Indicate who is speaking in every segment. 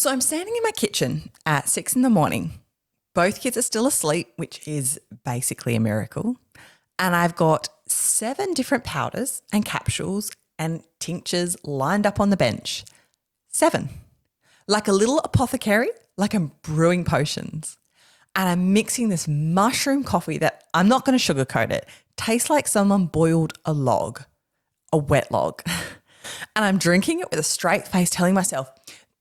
Speaker 1: So I'm standing in my kitchen at 6 in the morning. Both kids are still asleep, which is basically a miracle. And I've got 7 different powders and capsules and tinctures lined up on the bench. 7. Like a little apothecary, like I'm brewing potions. And I'm mixing this mushroom coffee that I'm not going to sugarcoat it. Tastes like someone boiled a log, a wet log. And I'm drinking it with a straight face, telling myself,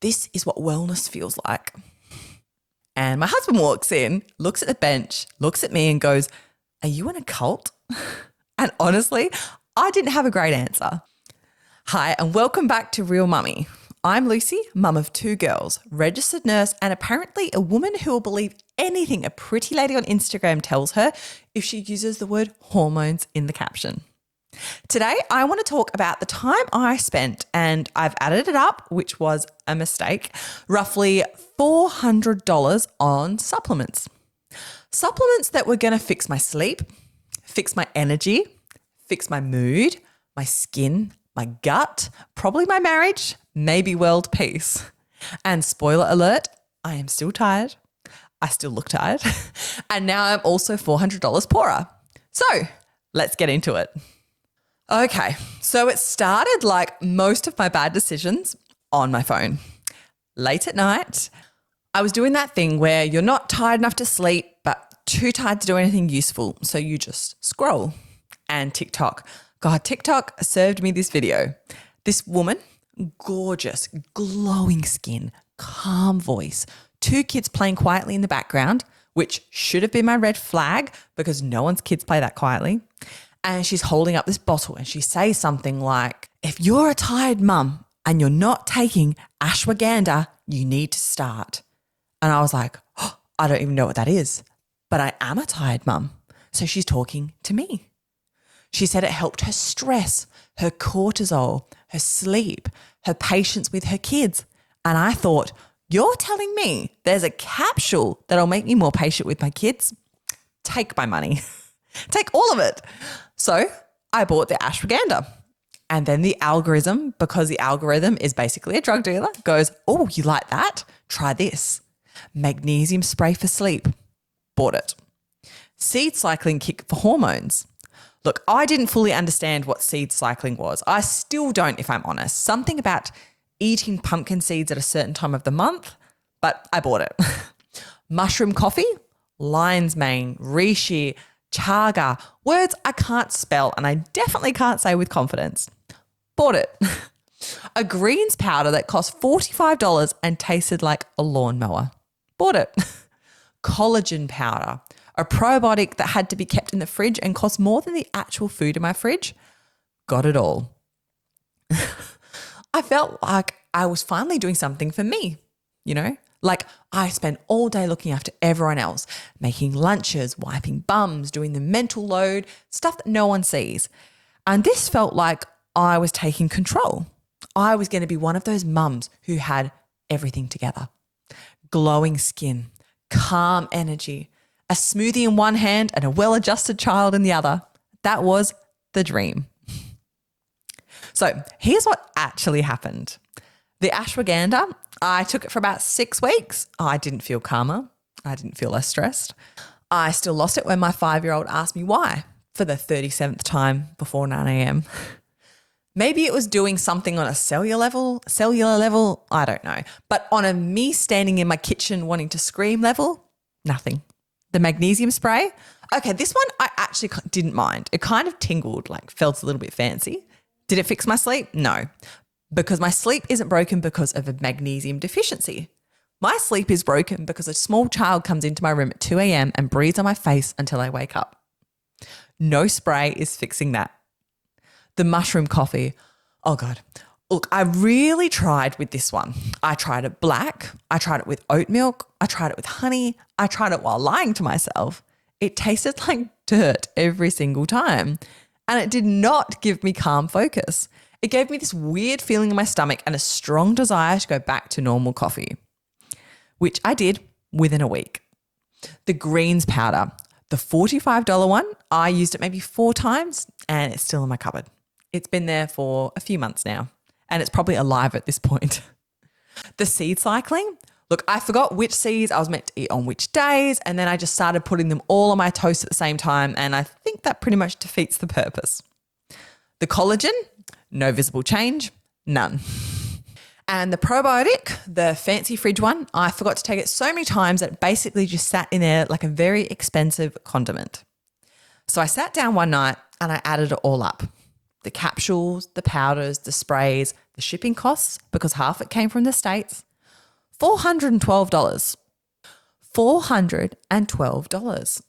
Speaker 1: this is what wellness feels like. And my husband walks in, looks at the bench, looks at me and goes, are you in a cult? And honestly, I didn't have a great answer. Hi, and welcome back to Real Mummy. I'm Lucy, mum of 2 girls, registered nurse, and apparently a woman who will believe anything a pretty lady on Instagram tells her if she uses the word hormones in the caption. Today, I want to talk about the time I spent, and I've added it up, which was a mistake, roughly $400 on supplements. Supplements that were going to fix my sleep, fix my energy, fix my mood, my skin, my gut, probably my marriage, maybe world peace. And spoiler alert, I am still tired. I still look tired. And now I'm also $400 poorer. So let's get into it. Okay, so it started like most of my bad decisions on my phone. Late at night, I was doing that thing where you're not tired enough to sleep, but too tired to do anything useful. So you just scroll. And TikTok. God, TikTok served me this video. This woman, gorgeous, glowing skin, calm voice, 2 kids playing quietly in the background, which should have been my red flag because no one's kids play that quietly. And she's holding up this bottle and she says something like, if you're a tired mum and you're not taking ashwagandha, you need to start. And I was like, oh, I don't even know what that is, but I am a tired mum. So she's talking to me. She said it helped her stress, her cortisol, her sleep, her patience with her kids. And I thought, you're telling me there's a capsule that'll make me more patient with my kids? Take my money. Take all of it. So I bought the ashwagandha. And then the algorithm, because the algorithm is basically a drug dealer, goes, oh, you like that? Try this. Magnesium spray for sleep. Bought it. Seed cycling kick for hormones. Look, I didn't fully understand what seed cycling was. I still don't, if I'm honest. Something about eating pumpkin seeds at a certain time of the month, but I bought it. Mushroom coffee, lion's mane, reishi, chaga, words I can't spell and I definitely can't say with confidence. Bought it. A greens powder that cost $45 and tasted like a lawnmower. Bought it. Collagen powder, a probiotic that had to be kept in the fridge and cost more than the actual food in my fridge. Got it all. I felt like I was finally doing something for me, you know? Like I spent all day looking after everyone else, making lunches, wiping bums, doing the mental load, stuff that no one sees. And this felt like I was taking control. I was going to be one of those mums who had everything together. Glowing skin, calm energy, a smoothie in one hand and a well-adjusted child in the other. That was the dream. So here's what actually happened. The ashwagandha, I took it for about 6 weeks. I didn't feel calmer. I didn't feel less stressed. I still lost it when my 5-year-old asked me why for the 37th time before 9 a.m. Maybe it was doing something on a cellular level, I don't know. But on a me standing in my kitchen wanting to scream level, nothing. The magnesium spray, okay, this one I actually didn't mind. It kind of tingled, like felt a little bit fancy. Did it fix my sleep? No. Because my sleep isn't broken because of a magnesium deficiency. My sleep is broken because a small child comes into my room at 2 a.m. and breathes on my face until I wake up. No spray is fixing that. The mushroom coffee, oh God. Look, I really tried with this one. I tried it black. I tried it with oat milk. I tried it with honey. I tried it while lying to myself. It tasted like dirt every single time. And it did not give me calm focus. It gave me this weird feeling in my stomach and a strong desire to go back to normal coffee, which I did within a week. The greens powder, the $45 one, I used it maybe 4 times and it's still in my cupboard. It's been there for a few months now and it's probably alive at this point. The seed cycling. Look, I forgot which seeds I was meant to eat on which days, and then I just started putting them all on my toast at the same time, and I think that pretty much defeats the purpose. The collagen, no visible change, none. And the probiotic, the fancy fridge one, I forgot to take it so many times that it basically just sat in there like a very expensive condiment. So I sat down one night and I added it all up. The capsules, the powders, the sprays, the shipping costs, because half it came from the States, $412. $412.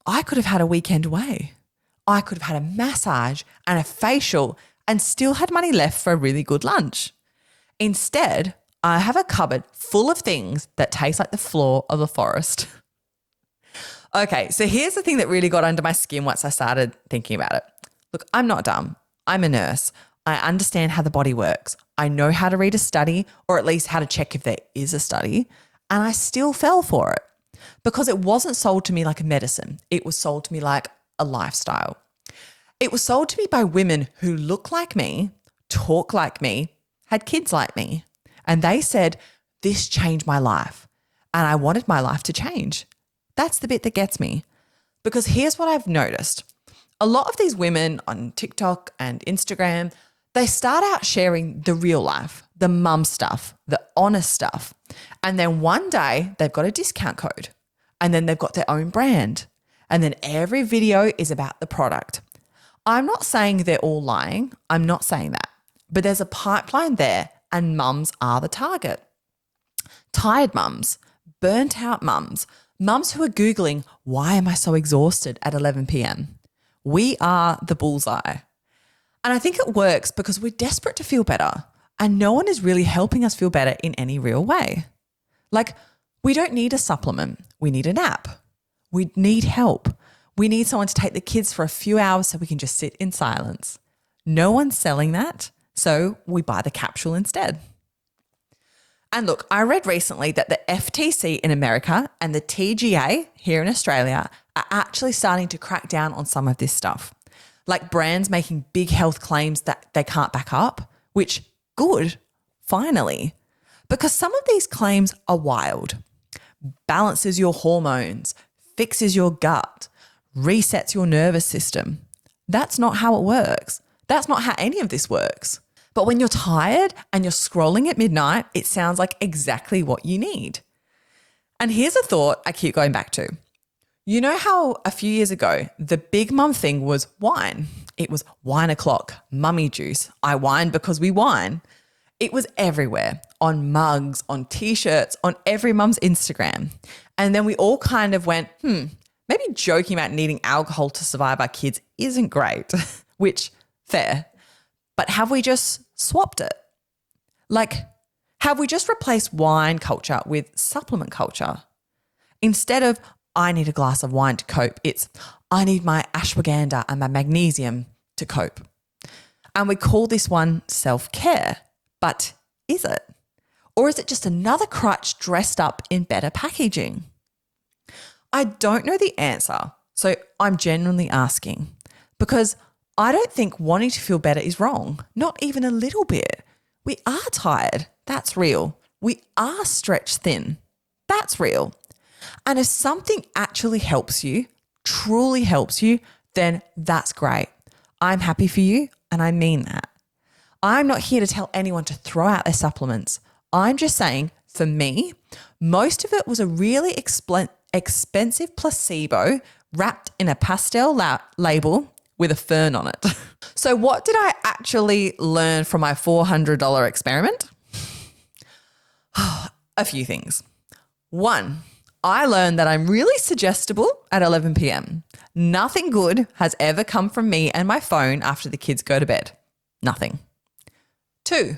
Speaker 1: I could have had a weekend away. I could have had a massage and a facial and still had money left for a really good lunch. Instead, I have a cupboard full of things that taste like the floor of a forest. Okay, so here's the thing that really got under my skin once I started thinking about it. Look, I'm not dumb. I'm a nurse. I understand how the body works. I know how to read a study, or at least how to check if there is a study, and I still fell for it because it wasn't sold to me like a medicine. It was sold to me like a lifestyle. It was sold to me by women who look like me, talk like me, had kids like me. And they said, this changed my life. And I wanted my life to change. That's the bit that gets me. Because here's what I've noticed. A lot of these women on TikTok and Instagram, they start out sharing the real life, the mum stuff, the honest stuff. And then one day they've got a discount code. And then they've got their own brand. And then every video is about the product. I'm not saying they're all lying. I'm not saying that. But there's a pipeline there and mums are the target. Tired mums, burnt out mums, mums who are Googling, why am I so exhausted at 11 p.m? We are the bullseye. And I think it works because we're desperate to feel better and no one is really helping us feel better in any real way. Like, we don't need a supplement. We need an app. We need help. We need someone to take the kids for a few hours so we can just sit in silence. No one's selling that. So we buy the capsule instead. And look, I read recently that the FTC in America and the TGA here in Australia are actually starting to crack down on some of this stuff. Like brands making big health claims that they can't back up, which good, finally. Because some of these claims are wild. Balances your hormones, fixes your gut, resets your nervous system. That's not how it works. That's not how any of this works. But when you're tired and you're scrolling at midnight, it sounds like exactly what you need. And here's a thought I keep going back to. You know how a few years ago, the big mum thing was wine? It was wine o'clock, mummy juice. I whine because we whine. It was everywhere, on mugs, on T-shirts, on every mum's Instagram. And then we all kind of went, maybe joking about needing alcohol to survive our kids isn't great, which, fair. But have we just swapped it? Like, have we just replaced wine culture with supplement culture? Instead of, I need a glass of wine to cope, it's, I need my ashwagandha and my magnesium to cope. And we call this one self-care. But is it? Or is it just another crutch dressed up in better packaging? I don't know the answer, so I'm genuinely asking because I don't think wanting to feel better is wrong, not even a little bit. We are tired. That's real. We are stretched thin. That's real. And if something actually helps you, truly helps you, then that's great. I'm happy for you and I mean that. I'm not here to tell anyone to throw out their supplements. I'm just saying, for me, most of it was a really expensive placebo wrapped in a pastel label with a fern on it. So what did I actually learn from my $400 experiment? A few things. One, I learned that I'm really suggestible at 11 p.m. Nothing good has ever come from me and my phone after the kids go to bed. Nothing. Two,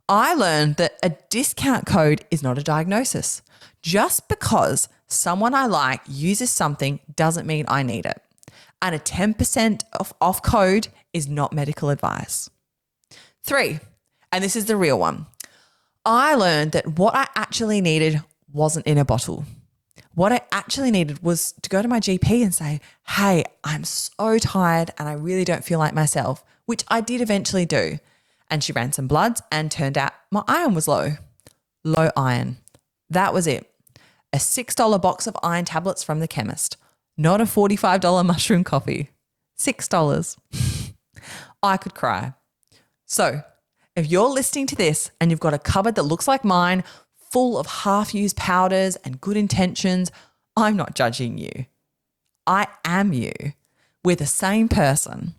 Speaker 1: I learned that a discount code is not a diagnosis. Just because someone I like uses something doesn't mean I need it. And a 10% off code is not medical advice. Three, and this is the real one, I learned that what I actually needed wasn't in a bottle. What I actually needed was to go to my GP and say, hey, I'm so tired and I really don't feel like myself, which I did eventually do. And she ran some bloods and turned out my iron was low. low iron. That was it. A $6 box of iron tablets from the chemist, not a $45 mushroom coffee. $6. I could cry. So, if you're listening to this and you've got a cupboard that looks like mine, full of half-used powders and good intentions, I'm not judging you. I am you. We're the same person.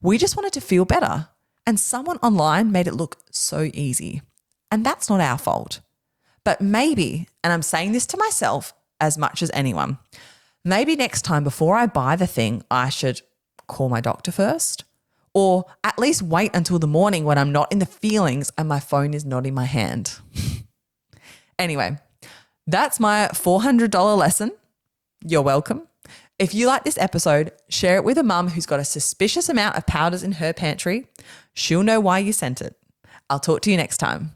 Speaker 1: We just wanted to feel better, and someone online made it look so easy. And that's not our fault. But maybe, and I'm saying this to myself as much as anyone, maybe next time before I buy the thing, I should call my doctor first, or at least wait until the morning when I'm not in the feelings and my phone is not in my hand. Anyway, that's my $400 lesson. You're welcome. If you like this episode, share it with a mum who's got a suspicious amount of powders in her pantry. She'll know why you sent it. I'll talk to you next time.